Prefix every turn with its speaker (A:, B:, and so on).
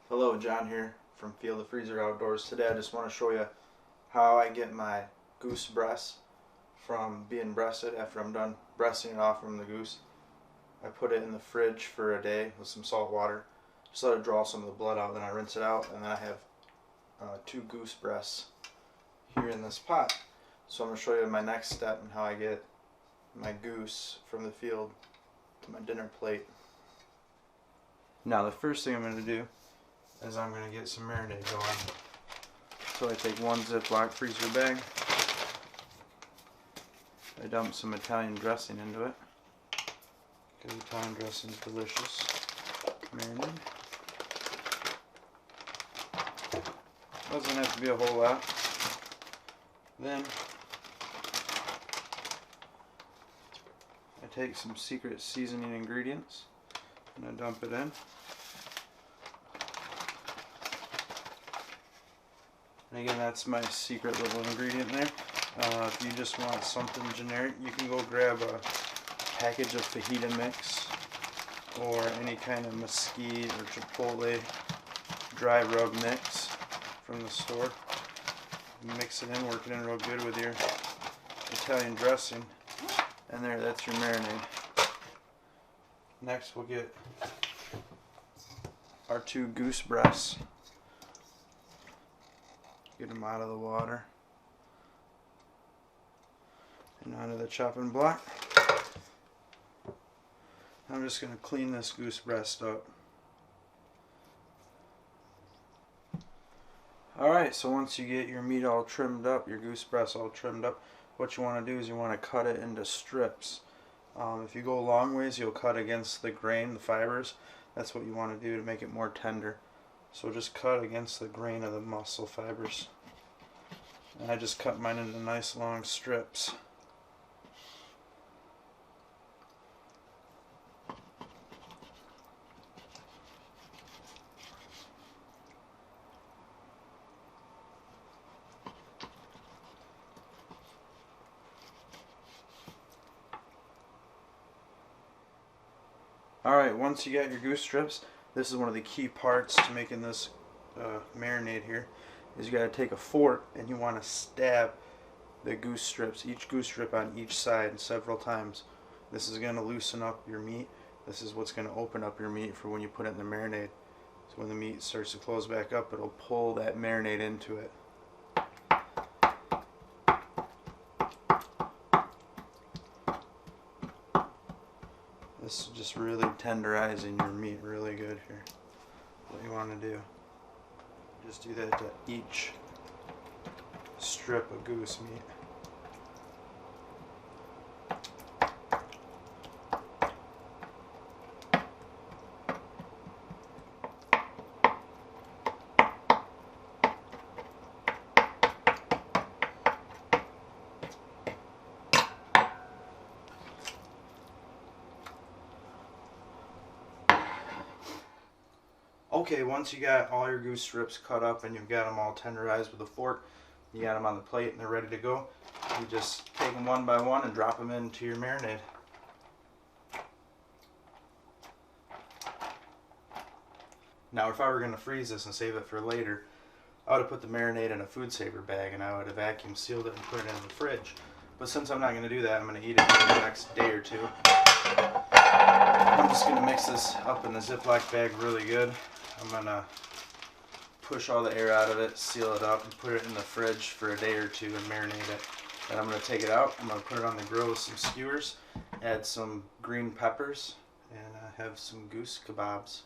A: Hello, John here from Feel the Freezer Outdoors. Today I just want to show you how I get my goose breast from being breasted. After I'm done breasting it off from the goose, I put it in the fridge for a day with some salt water. Just let it draw some of the blood out, then I rinse it out, and then I have 2 goose breasts here in this pot. So I'm going to show you my next step and how I get my goose from the field to my dinner plate. Now the first thing I'm going to do is I'm going to get some marinade going. So I take one Ziploc freezer bag, I dump some Italian dressing into it, because Italian dressing is delicious. Marinade. Doesn't have to be a whole lot. Then I take some secret seasoning ingredients and I dump it in. And again, that's my secret little ingredient there. If you just want something generic, you can go grab a package of fajita mix or any kind of mesquite or chipotle dry rub mix from the store. Mix it in, work it in real good with your Italian dressing, and there, that's your marinade. Next we'll get our 2 goose breasts. Get them out of the water and onto the chopping block. I'm just going to clean this goose breast up. Alright, so once you get your meat all trimmed up, your goose breast all trimmed up, what you want to do is you want to cut it into strips. If you go a long ways, you'll cut against the grain, the fibers. That's what you want to do to make it more tender. So just cut against the grain of the muscle fibers. And I just cut mine into nice long strips. Alright, once you got your goose strips, this is one of the key parts to making this marinade here, is you got to take a fork and you want to stab the goose strips, each goose strip on each side several times. This is going to loosen up your meat. This is what's going to open up your meat for when you put it in the marinade. So when the meat starts to close back up, it'll pull that marinade into it. This is just really tenderizing your meat really good here. What you want to do, just do that to each strip of goose meat. Okay, once you got all your goose strips cut up and you've got them all tenderized with a fork, you got them on the plate and they're ready to go, you just take them one by one and drop them into your marinade. Now if I were going to freeze this and save it for later, I would have put the marinade in a food saver bag and I would have vacuum sealed it and put it in the fridge. But since I'm not going to do that, I'm going to eat it for the next day or two. I'm just going to mix this up in the Ziploc bag really good. I'm going to push all the air out of it, seal it up, and put it in the fridge for a day or two and marinate it. Then I'm going to take it out, I'm going to put it on the grill with some skewers, add some green peppers, and have some goose kebabs.